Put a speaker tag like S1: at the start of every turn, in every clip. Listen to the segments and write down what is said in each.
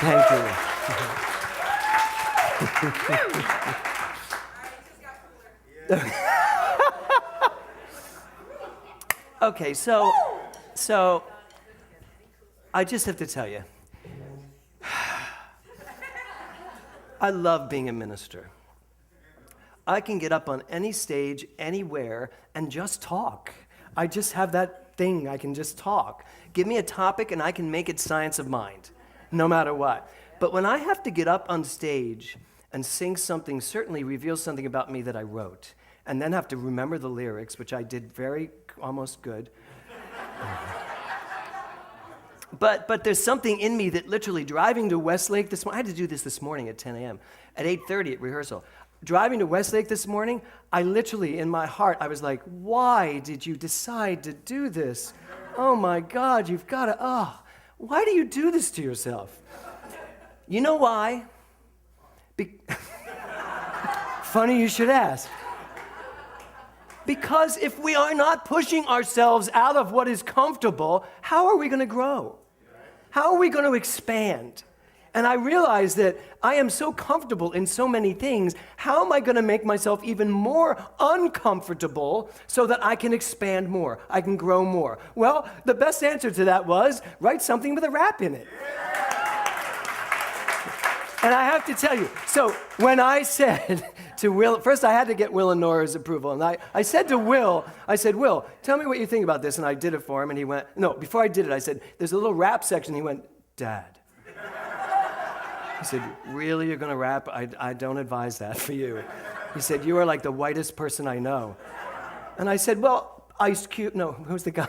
S1: Thank you. Okay, so I just have to tell you, I love being a minister. I can get up on any stage, anywhere, and just talk. I just have that thing, I can just talk. Give me a topic and I can make it science of mind, no matter what. But when I have to get up on stage and sing something, certainly reveals something about me that I wrote, and then have to remember the lyrics, which I did almost good. But there's something in me that literally driving to Westlake this morning, I had to do this morning at 10 a.m., at 8:30 at rehearsal. Driving to Westlake this morning, I literally, in my heart, I was like, why did you decide to do this? Oh my God, you've got to, why do you do this to yourself? You know why? Funny you should ask. Because if we are not pushing ourselves out of what is comfortable, how are we going to grow? How are we going to expand? And I realize that I am so comfortable in so many things. How am I going to make myself even more uncomfortable so that I can expand more, I can grow more? Well, the best answer to that was write something with a rap in it. And I have to tell you, so when I said to Will, first I had to get Will and Nora's approval. And I said to Will, Will, tell me what you think about this. And I did it for him. And he went, no, before I did it, I said, there's a little rap section. He went, Dad. He said, really, you're going to rap? I don't advise that for you. He said, you are like the whitest person I know. And I said, well, Ice Cube, no, who's the guy?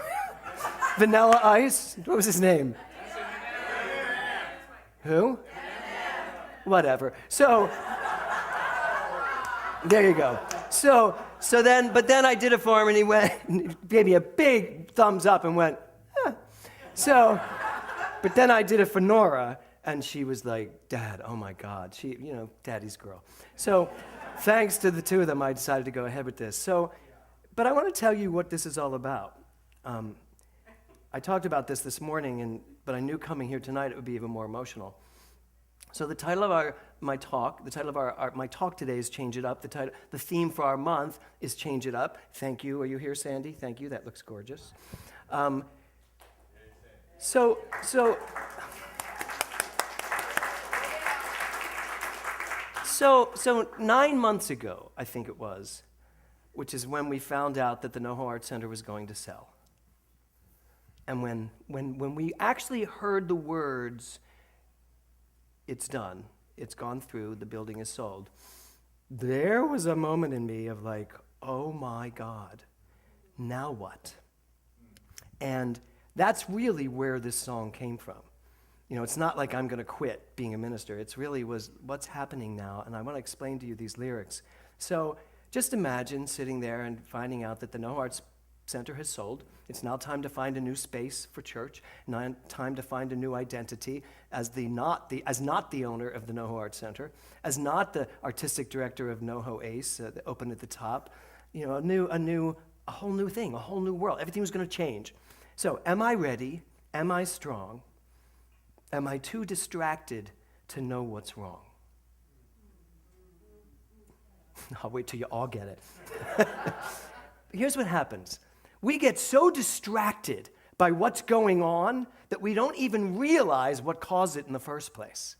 S1: Vanilla Ice? What was his name? Who? Whatever. So, there you go. But then I did it for him, and he went, gave me a big thumbs up and went, eh. But then I did it for Nora, and she was like, Dad, oh my God. She, daddy's girl. So, thanks to the two of them, I decided to go ahead with this. But I want to tell you what this is all about. I talked about this morning, but I knew coming here tonight it would be even more emotional. So the title of my talk today is Change It Up. The theme for our month is Change It Up. Thank you. Are you here, Sandy? Thank you. That looks gorgeous. So 9 months ago, I think it was, which is when we found out that the NoHo Art Center was going to sell. And when we actually heard the words, it's done, it's gone through, the building is sold, there was a moment in me of like, oh my God, now what? And that's really where this song came from. It's not like I'm going to quit being a minister. It's really was what's happening now, and I want to explain to you these lyrics. So just imagine sitting there and finding out that the NoHo Arts Center has sold. It's now time to find a new space for church, now time to find a new identity as not the owner of the NoHo Arts Center, as not the artistic director of NoHo Ace, open at the top, a whole new thing, a whole new world. Everything was going to change. So am I ready? Am I strong? Am I too distracted to know what's wrong? I'll wait till you all get it. Here's what happens. We get so distracted by what's going on that we don't even realize what caused it in the first place.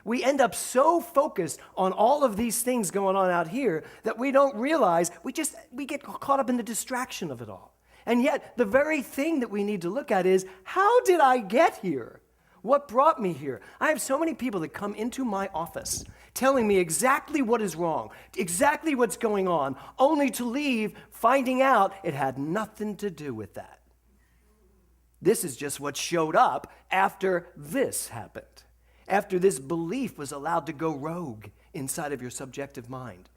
S1: We end up so focused on all of these things going on out here that we don't realize, we get caught up in the distraction of it all. And yet, the very thing that we need to look at is, how did I get here? What brought me here? I have so many people that come into my office telling me exactly what is wrong, exactly what's going on, only to leave finding out it had nothing to do with that. This is just what showed up after this happened, after this belief was allowed to go rogue inside of your subjective mind.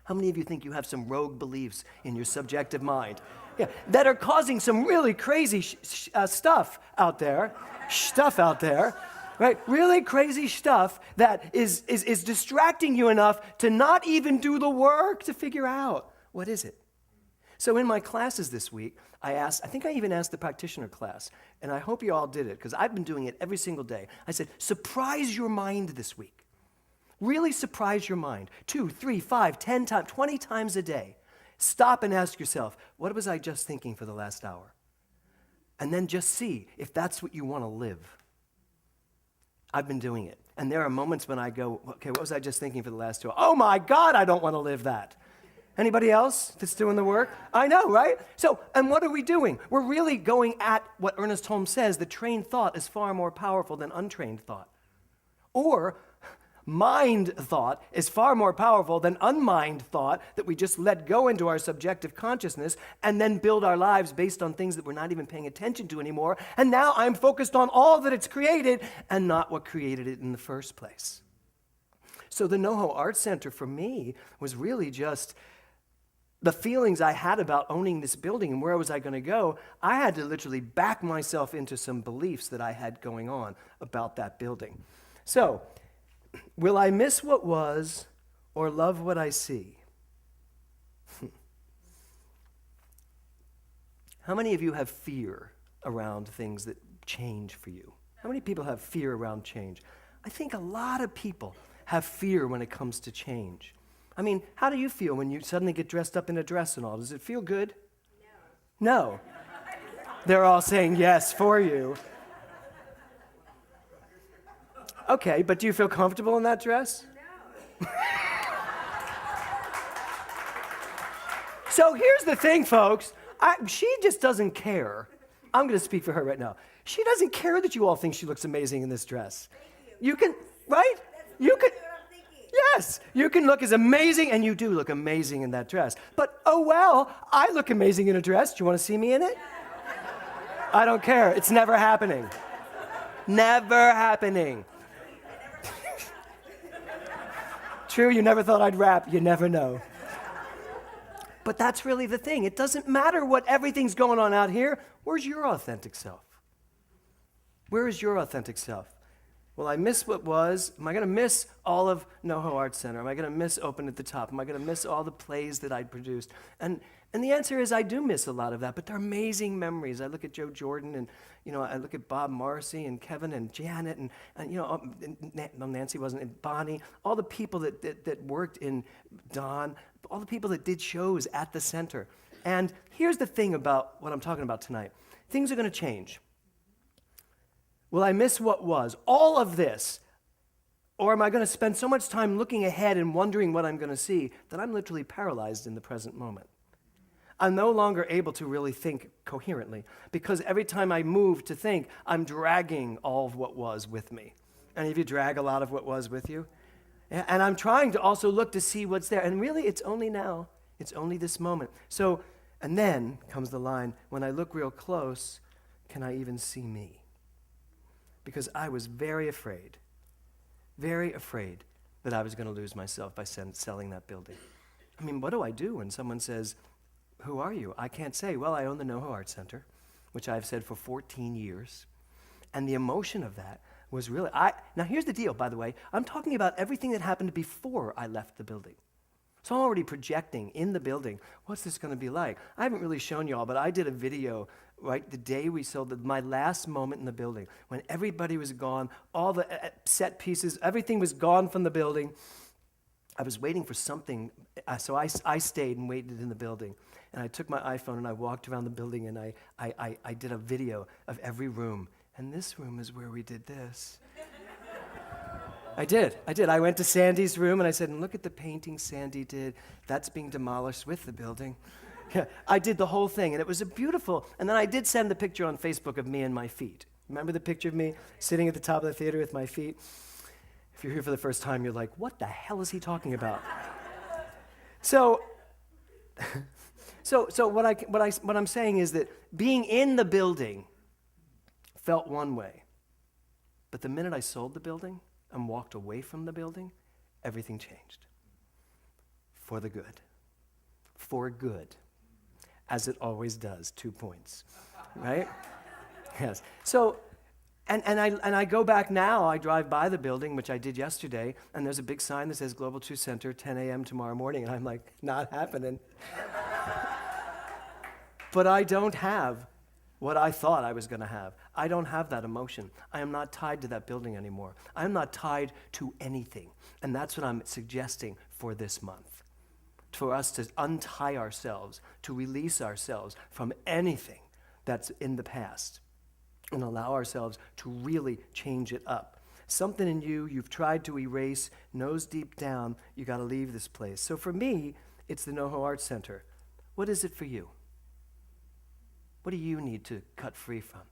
S1: How many of you think you have some rogue beliefs in your subjective mind? Yeah, that are causing some really crazy stuff out there, right? Really crazy stuff that is distracting you enough to not even do the work to figure out what is it. So in my classes this week, I think I even asked the practitioner class, and I hope you all did it, because I've been doing it every single day. I said, surprise your mind this week. Really surprise your mind. 2, 3, 5, 10 times, 20 times a day. Stop and ask yourself, what was I just thinking for the last hour? And then just see if that's what you want to live. I've been doing it. And there are moments when I go, okay, what was I just thinking for the last 2 hours? Oh my God, I don't want to live that. Anybody else that's doing the work? I know, right? So, and what are we doing? We're really going at what Ernest Holmes says, that trained thought is far more powerful than untrained thought. Or mind thought is far more powerful than unmind thought that we just let go into our subjective consciousness and then build our lives based on things that we're not even paying attention to anymore. And now I'm focused on all that it's created and not what created it in the first place. So the NoHo Art Center for me was really just the feelings I had about owning this building and where was I going to go. I had to literally back myself into some beliefs that I had going on about that building. So, will I miss what was or love what I see? How many of you have fear around things that change for you? How many people have fear around change? I think a lot of people have fear when it comes to change. I mean, how do you feel when you suddenly get dressed up in a dress and all? Does it feel good? No. They're all saying yes for you. Okay, but do you feel comfortable in that dress? No. So here's the thing, folks. She just doesn't care. I'm going to speak for her right now. She doesn't care that you all think she looks amazing in this dress.
S2: Thank you.
S1: You can, right? You can. Yes, you can look as amazing, and you do look amazing in that dress. But, oh well, I look amazing in a dress. Do you want to see me in it? I don't care. It's never happening. Never happening. True, you never thought I'd rap. You never know. But that's really the thing. It doesn't matter what everything's going on out here. Where's your authentic self? Where is your authentic self? Will I miss what was? Am I going to miss all of NoHo Art Center? Am I going to miss Open at the Top? Am I going to miss all the plays that I'd produced? And the answer is I do miss a lot of that, but they're amazing memories. I look at Joe Jordan and, I look at Bob Morrissey and Kevin and Janet and Nancy wasn't, and Bonnie, all the people that worked in Don, all the people that did shows at the center. And here's the thing about what I'm talking about tonight. Things are going to change. Will I miss what was? All of this? Or am I going to spend so much time looking ahead and wondering what I'm going to see that I'm literally paralyzed in the present moment? I'm no longer able to really think coherently because every time I move to think, I'm dragging all of what was with me. Any of you drag a lot of what was with you? And I'm trying to also look to see what's there. And really, it's only now. It's only this moment. So, and then comes the line, when I look real close, can I even see me? Because I was very afraid that I was going to lose myself by selling that building. I mean, what do I do when someone says, who are you? I can't say, well, I own the NoHo Art Center, which I've said for 14 years. And the emotion of that was really, now here's the deal, by the way. I'm talking about everything that happened before I left the building. So I'm already projecting in the building, what's this going to be like? I haven't really shown you all, but I did a video, right, the day we sold, my last moment in the building, when everybody was gone, all the set pieces, everything was gone from the building. I was waiting for something, so I stayed and waited in the building. And I took my iPhone and I walked around the building and I did a video of every room. And this room is where we did this. I did. I went to Sandy's room and I said, and look at the painting Sandy did. That's being demolished with the building. Yeah, I did the whole thing, and it was a beautiful, and then I did send the picture on Facebook of me and my feet. Remember the picture of me sitting at the top of the theater with my feet? If you're here for the first time, you're like, what the hell is he talking about? So what I'm saying is that being in the building felt one way, but the minute I sold the building and walked away from the building, everything changed. For the good. For good. As it always does, 2 points. Right? Yes. So, and I go back now, I drive by the building, which I did yesterday, and there's a big sign that says Global 2 Center, 10 a.m. tomorrow morning, and I'm like, not happening. But I don't have what I thought I was going to have. I don't have that emotion. I am not tied to that building anymore. I am not tied to anything. And that's what I'm suggesting for this month. For us to untie ourselves, to release ourselves from anything that's in the past and allow ourselves to really change it up. Something in you've tried to erase, knows deep down, you got to leave this place. So for me, it's the NoHo Arts Center. What is it for you? What do you need to cut free from?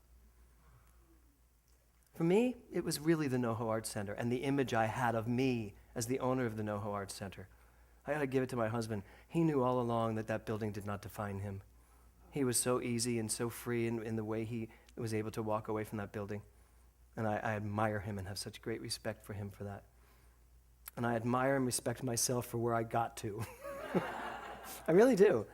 S1: For me, it was really the NoHo Arts Center and the image I had of me as the owner of the NoHo Arts Center. I got to give it to my husband. He knew all along that that building did not define him. He was so easy and so free in the way he was able to walk away from that building. And I admire him and have such great respect for him for that. And I admire and respect myself for where I got to. I really do.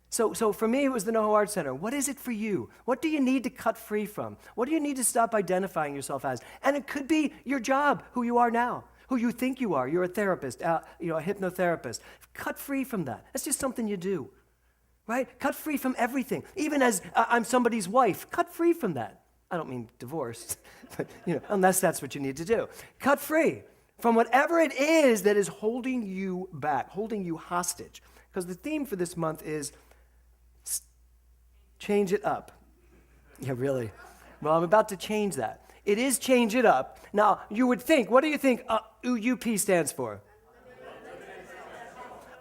S1: So for me, it was the NoHo Arts Center. What is it for you? What do you need to cut free from? What do you need to stop identifying yourself as? And it could be your job, who you are now, who you think you are. You're a therapist, a hypnotherapist. Cut free from that. That's just something you do, right? Cut free from everything. Even as I'm somebody's wife, cut free from that. I don't mean divorced, but unless that's what you need to do. Cut free from whatever it is that is holding you back, holding you hostage. Because the theme for this month is change it up. Yeah, really. Well, I'm about to change that. It is change it up. Now, you would think, what do you think U.P stands for?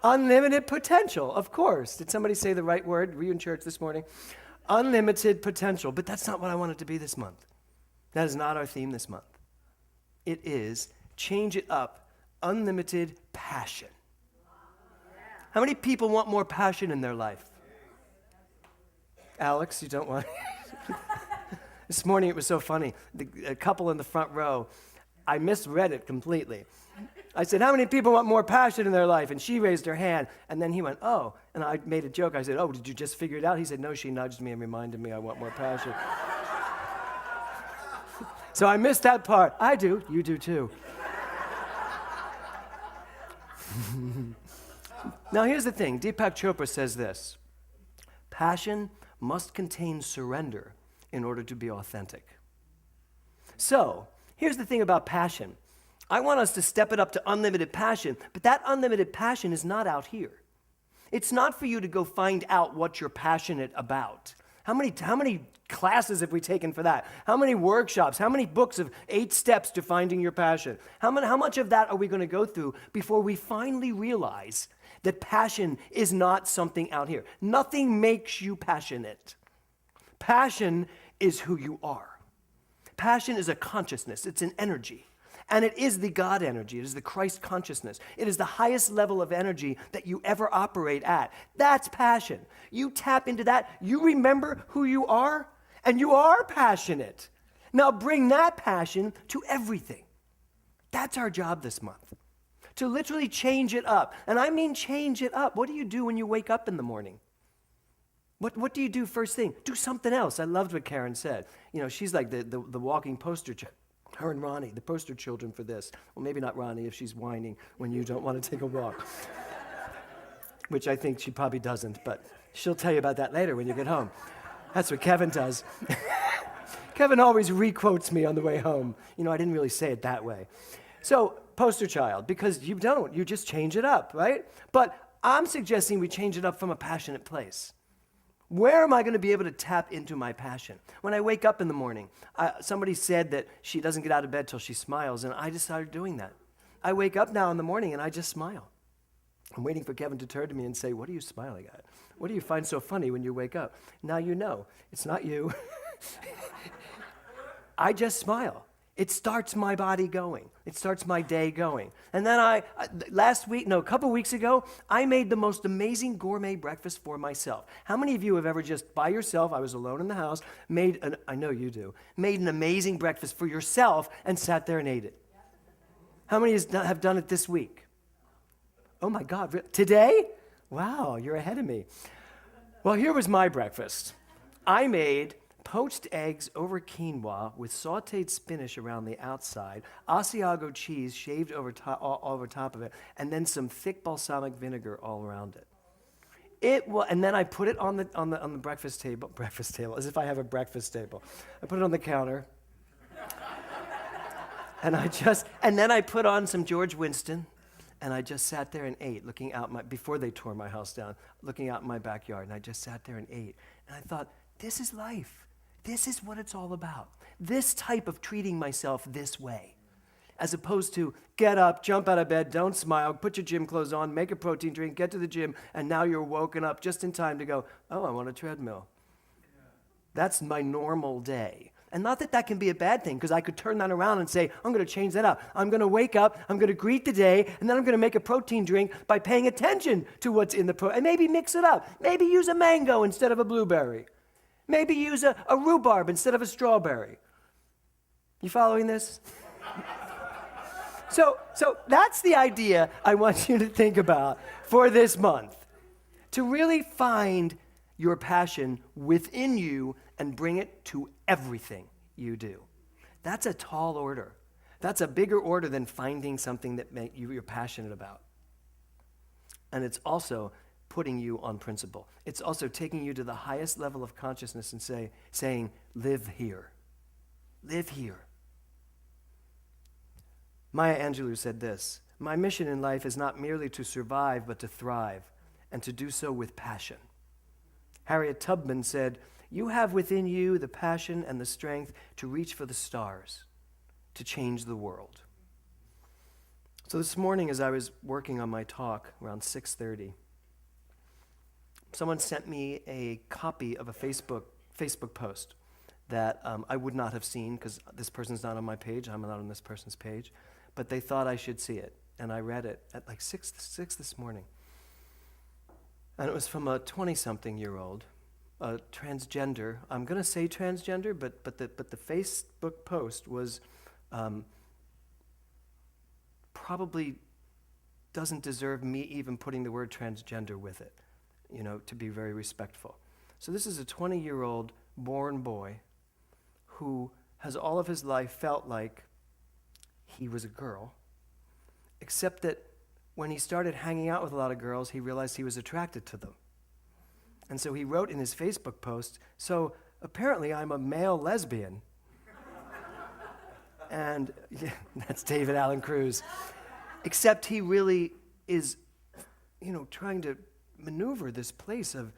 S1: Unlimited potential, of course. Did somebody say the right word? Were you in church this morning? Unlimited potential. But that's not what I want it to be this month. That is not our theme this month. It is change it up, unlimited passion. How many people want more passion in their life? Alex, you don't want This morning it was so funny. A couple in the front row, I misread it completely. I said, how many people want more passion in their life? And she raised her hand, and then he went, oh. And I made a joke. I said, oh, did you just figure it out? He said, no, she nudged me and reminded me I want more passion. So I missed that part. I do. You do too. Now here's the thing. Deepak Chopra says this. Passion must contain surrender in order to be authentic. So, here's the thing about passion. I want us to step it up to unlimited passion, but that unlimited passion is not out here. It's not for you to go find out what you're passionate about. How many classes have we taken for that? How many workshops? How many books of 8 steps to finding your passion? How much of that are we going to go through before we finally realize that passion is not something out here? Nothing makes you passionate. Passion is who you are. Passion is a consciousness. It's an energy. And it is the God energy. It is the Christ consciousness. It is the highest level of energy that you ever operate at. That's passion. You tap into that. You remember who you are, and you are passionate. Now bring that passion to everything. That's our job this month. To literally change it up. And I mean change it up. What do you do when you wake up in the morning? What do you do first thing? Do something else. I loved what Karen said. She's like the walking poster child. Her and Ronnie, the poster children for this. Well, maybe not Ronnie if she's whining when you don't want to take a walk. Which I think she probably doesn't, but she'll tell you about that later when you get home. That's what Kevin does. Kevin always re-quotes me on the way home. I didn't really say it that way. So, poster child, because you don't. You just change it up, right? But I'm suggesting we change it up from a passionate place. Where am I going to be able to tap into my passion? When I wake up in the morning, somebody said that she doesn't get out of bed till she smiles, and I just started doing that. I wake up now in the morning and I just smile. I'm waiting for Kevin to turn to me and say, what are you smiling at? What do you find so funny when you wake up? Now you know. It's not you. I just smile. It starts my body going. It starts my day going. And then a couple weeks ago, I made the most amazing gourmet breakfast for myself. How many of you have ever just by yourself, I was alone in the house, I know you do, made an amazing breakfast for yourself and sat there and ate it? How many have done it this week? Oh my God, today? Wow, you're ahead of me. Well, here was my breakfast. I made poached eggs over quinoa with sautéed spinach around the outside, Asiago cheese shaved over top of it, and then some thick balsamic vinegar all around it. And then I put it on the breakfast table, as if I have a breakfast table. I put it on the counter. And then I put on some George Winston, and I just sat there and ate, looking out before they tore my house down, looking out in my backyard, and I just sat there and ate. And I thought, this is life. This is what it's all about. This type of treating myself this way, as opposed to get up, jump out of bed, don't smile, put your gym clothes on, make a protein drink, get to the gym, and now you're woken up just in time to go, oh, I'm on a treadmill. That's my normal day. And not that that can be a bad thing, because I could turn that around and say, I'm going to change that up. I'm going to wake up, I'm going to greet the day, and then I'm going to make a protein drink by paying attention to what's in the and maybe mix it up. Maybe use a mango instead of a blueberry. Maybe use a rhubarb instead of a strawberry. You following this? So that's the idea I want you to think about for this month. To really find your passion within you and bring it to everything you do. That's a tall order. That's a bigger order than finding something that you're passionate about. And it's also putting you on principle. It's also taking you to the highest level of consciousness and saying, live here. Live here. Maya Angelou said this, my mission in life is not merely to survive, but to thrive, and to do so with passion. Harriet Tubman said, you have within you the passion and the strength to reach for the stars, to change the world. So this morning, as I was working on my talk around 6:30, someone sent me a copy of a Facebook post that I would not have seen because this person's not on my page, I'm not on this person's page, but they thought I should see it. And I read it at like 6 this morning. And it was from a 20-something-year-old, a transgender. I'm going to say transgender, but the Facebook post was probably doesn't deserve me even putting the word transgender with it, to be very respectful. So this is a 20-year-old born boy who has all of his life felt like he was a girl, except that when he started hanging out with a lot of girls, he realized he was attracted to them. And so he wrote in his Facebook post, so apparently I'm a male lesbian. And yeah, that's David Alan Cruz. Except he really is, trying to maneuver this place of,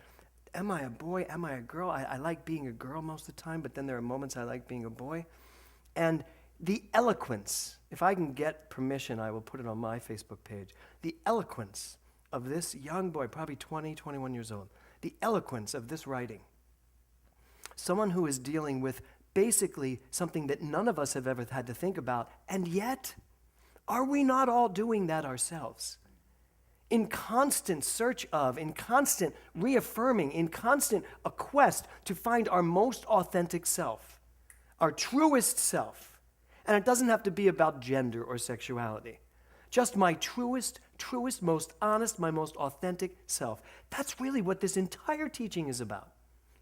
S1: am I a boy, am I a girl? I like being a girl most of the time, but then there are moments I like being a boy. And the eloquence, if I can get permission, I will put it on my Facebook page. The eloquence of this young boy, probably 20, 21 years old, the eloquence of this writing. Someone who is dealing with basically something that none of us have ever had to think about, and yet, are we not all doing that ourselves? In constant search of, in constant reaffirming, in constant a quest to find our most authentic self, our truest self. And it doesn't have to be about gender or sexuality. Just my truest, most honest, my most authentic self. That's really what this entire teaching is about,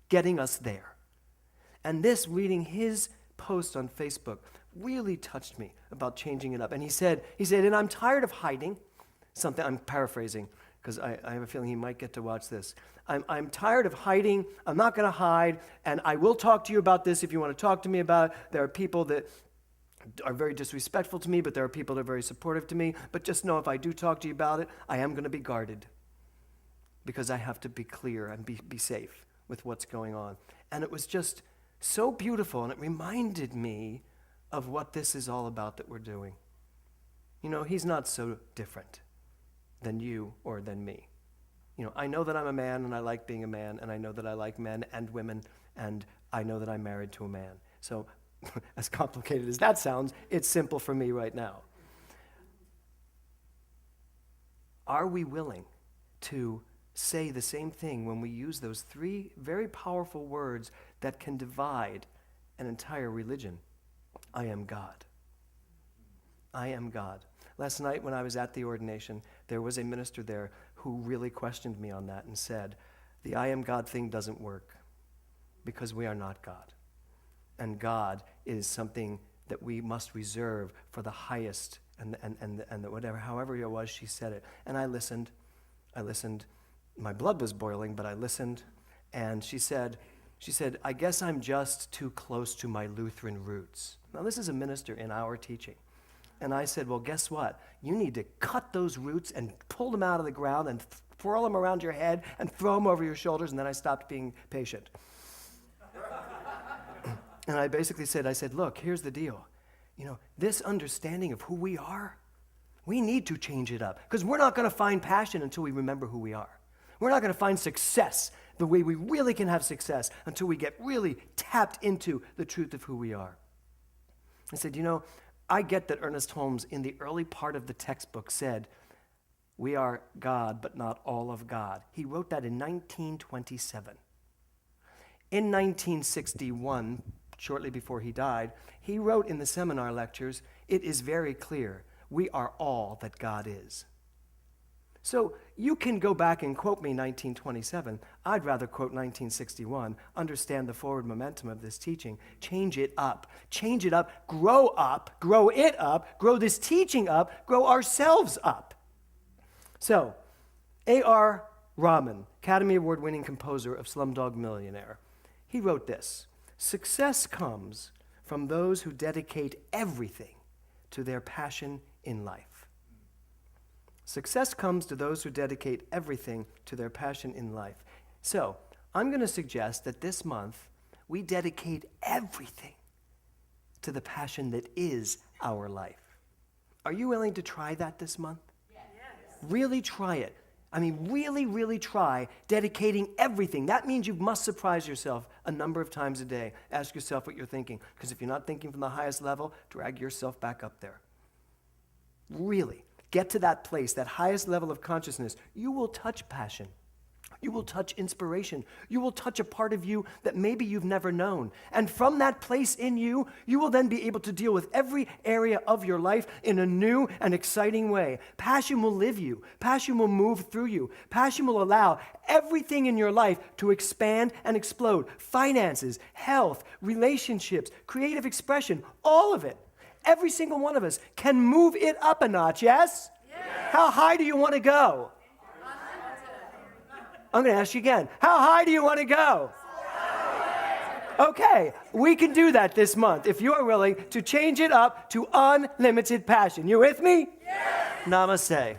S1: getting us there. And this, reading his post on Facebook, really touched me about changing it up. And he said, and I'm tired of hiding, something, I'm paraphrasing, because I have a feeling he might get to watch this. I'm tired of hiding, I'm not going to hide, and I will talk to you about this if you want to talk to me about it. There are people that are very disrespectful to me, but there are people that are very supportive to me. But just know if I do talk to you about it, I am going to be guarded because I have to be clear and be safe with what's going on. And it was just so beautiful, and it reminded me of what this is all about that we're doing. He's not so different than you or than me. I know that I'm a man, and I like being a man, and I know that I like men and women, and I know that I'm married to a man. So as complicated as that sounds, it's simple for me right now. Are we willing to say the same thing when we use those three very powerful words that can divide an entire religion? I am God. I am God. Last night when I was at the ordination, there was a minister there who really questioned me on that and said, the I am God thing doesn't work because we are not God. And God is something that we must reserve for the highest and the whatever, however it was she said it. And I listened my blood was boiling, but I listened, and she said, I guess I'm just too close to my Lutheran roots. Now, this is a minister in our teaching. And I said, well, guess what? You need to cut those roots and pull them out of the ground and twirl them around your head and throw them over your shoulders. And then I stopped being patient. And I basically said, look, here's the deal. This understanding of who we are, we need to change it up. Because we're not going to find passion until we remember who we are. We're not going to find success the way we really can have success until we get really tapped into the truth of who we are. I said, I get that Ernest Holmes in the early part of the textbook said, we are God, but not all of God. He wrote that in 1927. In 1961, shortly before he died, he wrote in the seminar lectures, it is very clear, we are all that God is. So you can go back and quote me 1927. I'd rather quote 1961, understand the forward momentum of this teaching, change it up, grow it up, grow this teaching up, grow ourselves up. So, A.R. Rahman, Academy Award-winning composer of Slumdog Millionaire, he wrote this, success comes from those who dedicate everything to their passion in life. Success comes to those who dedicate everything to their passion in life. So, I'm going to suggest that this month we dedicate everything to the passion that is our life. Are you willing to try that this month? Yes. Really try it. Really, really try dedicating everything. That means you must surprise yourself a number of times a day. Ask yourself what you're thinking. Because if you're not thinking from the highest level, drag yourself back up there. Really. Get to that place, that highest level of consciousness. You will touch passion. You will touch inspiration. You will touch a part of you that maybe you've never known. And from that place in you, you will then be able to deal with every area of your life in a new and exciting way. Passion will live you. Passion will move through you. Passion will allow everything in your life to expand and explode. Finances, health, relationships, creative expression, all of it. Every single one of us can move it up a notch, yes? Yes. How high do you want to go? I'm going to ask you again. How high do you want to go? Okay, we can do that this month if you are willing to change it up to unlimited passion. You with me? Yes. Namaste.